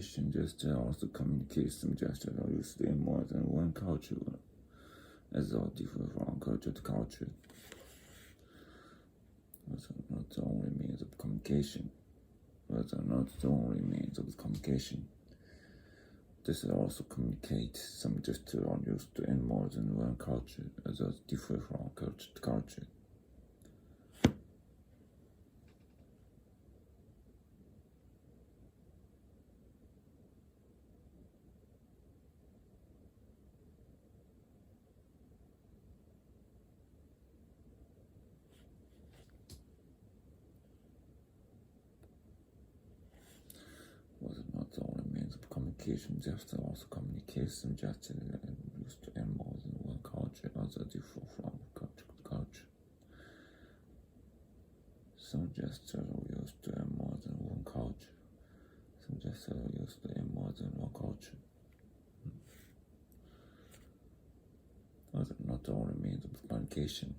communication gesture also communicates some gestures are used in more than one culture, as they differ from culture to culture. Those are not the only means of communication. This also communicate some gestures are used in more than one culture, as they differ from culture to culture. Was not the only means of communication, gestures also communicate some gestures used in more than one culture, as they differ from culture to culture. Some gestures are used in more than one culture. Some gestures are used in more than one culture. Was not the only means of communication.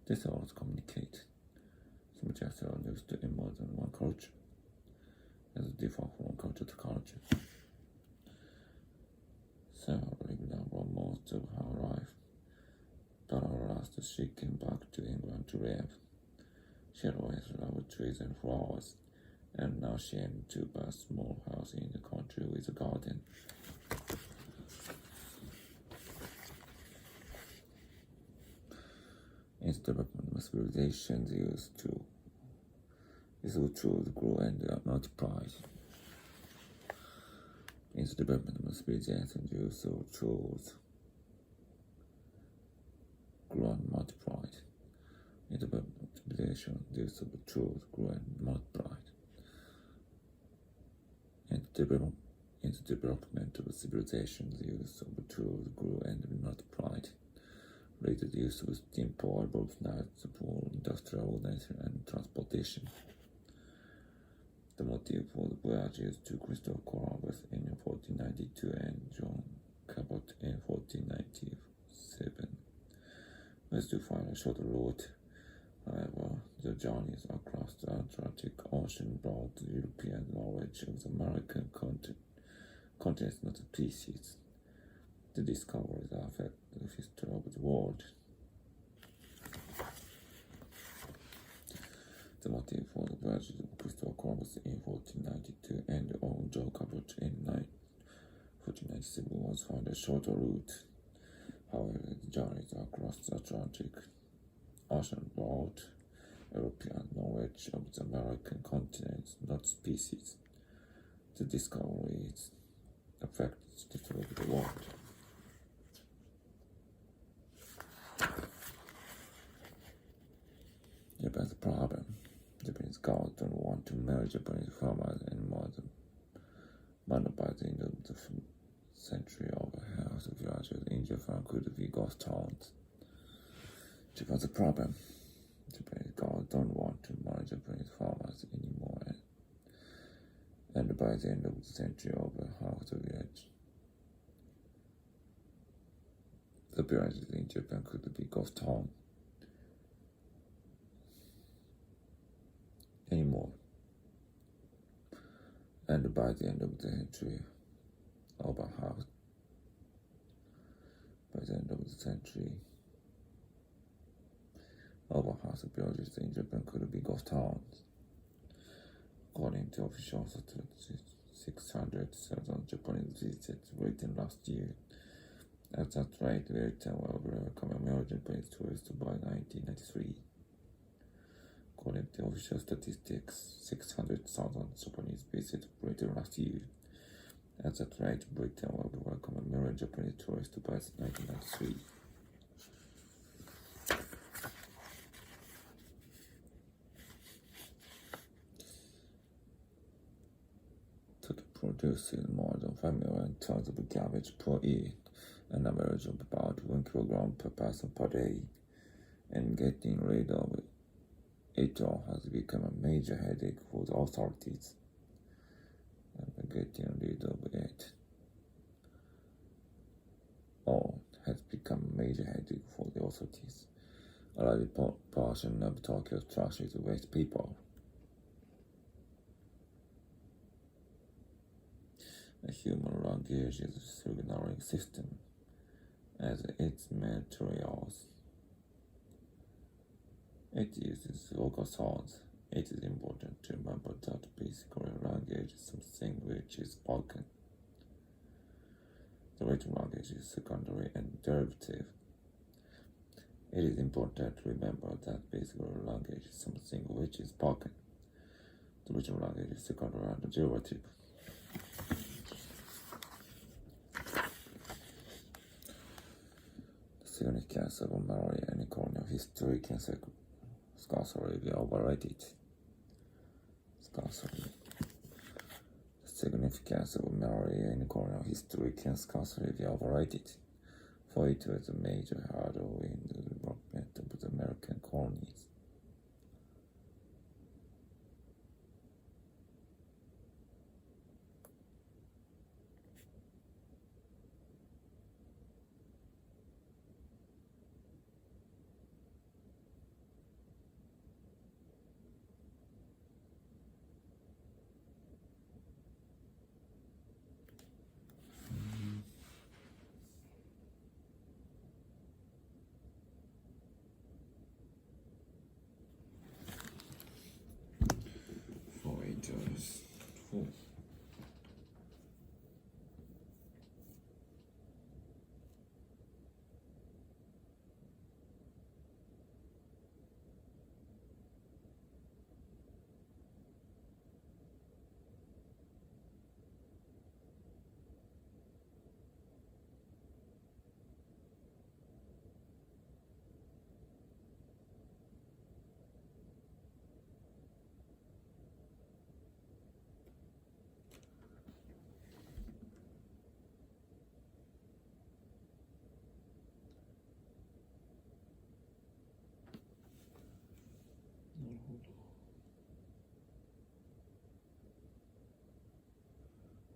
This also communicate. Some gestures are used in more than one culture, as differ from culture to culture. Several examples most of her life. Dora last she came back to England to live. She always loved trees and flowers, and now she aimed to buy a small house in the country with a garden. Its development of civilizations used to tools grow and multiply. Its development of civilizations used tools grow and multiplied. Its development of civilizations used tools grow and multiplied. Its development of civilizations used tools grew and multiplied. Later the use of steam power revolutionized for industrial organization and transportation. The motive for the voyages to Christopher Columbus in 1492 and John Cabot in 1497 was to find a shorter route. However, the journeys across the Atlantic Ocean brought the European knowledge of the American continents, not the species. The discoveries affect the history of the world. The motive for the voyages of Christopher Columbus in 1492 and John Cabot in 1497 was to find a shorter route. However, the journeys across the Atlantic Ocean brought European knowledge of the American continent, not species. The discoveries affect the history of the world. Japan's problem. Japanese girls don't want to marry Japanese farmers anymore. By the end of the century, over half the villages in Japan could be ghost towns. Japan's problem. Japanese girls don't want to marry Japanese farmers anymore. And by the end of the century, over half the villages in Japan could be ghost towns. Anymore. And by the end of the century, over half the villages in Japan could be ghost towns. According to official statistics, 600,000 Japanese visited Britain last year. At that rate, Britain will become a major Japanese tourist by 1993. According to official statistics, 600,000 Japanese visited Britain last year. At that rate, Britain will welcome a million Japanese tourists by 1993. Turkey produces more than 5 million tons of garbage per year, an average of about 1 kilogram per person per day, and getting rid of it all has become a major headache for the authorities. Getting rid of it all has become a major headache for the authorities. A large portion of Tokyo's trash is waste paper. A human language is a signaling system as its materials. It uses vocal sounds. It is important to remember that basically language is something which is spoken. The written language is secondary and derivative. It is important to remember that basically language is something which is spoken. The written language is secondary and derivative. The significance of memory and colonial history can scarcely be overrated. The significance of memory in colonial history can scarcely be overrated, for it was a major hurdle in the development of the American colonies. Voyagers.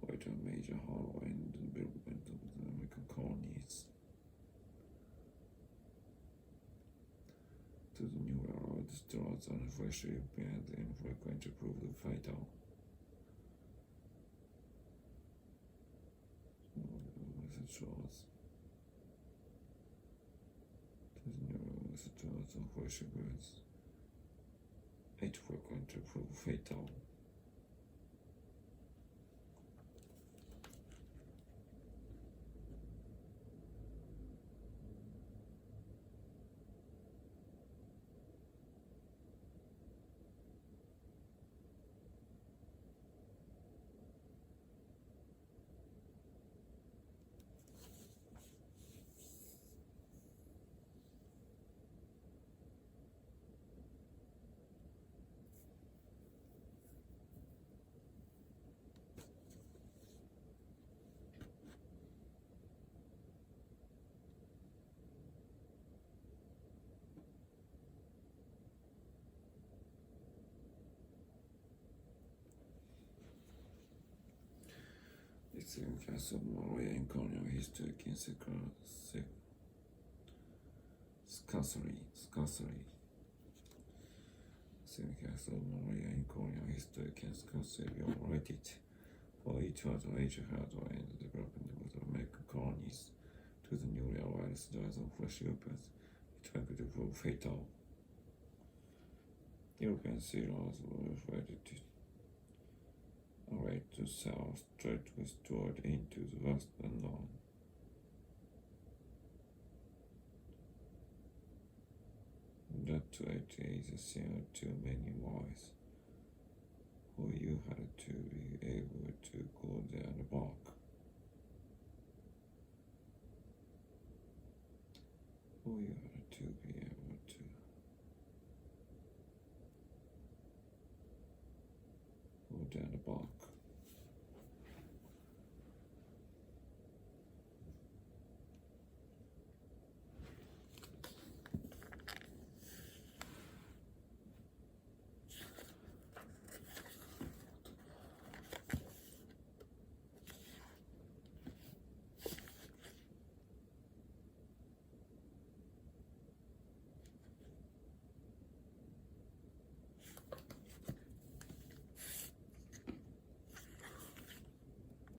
Quite a major hurdle in the development of the American colonies. To the new era, the stars and fresh events infrequently proved fatal. The fresh events frequently proved fatal. The significance of Malaya in colonial history can scarcely. Significance of Malaya in colonial history can scarcely be overrated, for it was a major hurdle in the development of the American colonies. To the newly arrived settlers and fresh Europeans, it could prove fatal. European sailors were ready to sail straight westward into the vast unknown. That rate is a sail to many miles, for you had to be able to go there and back. For you had to be able to go there and back.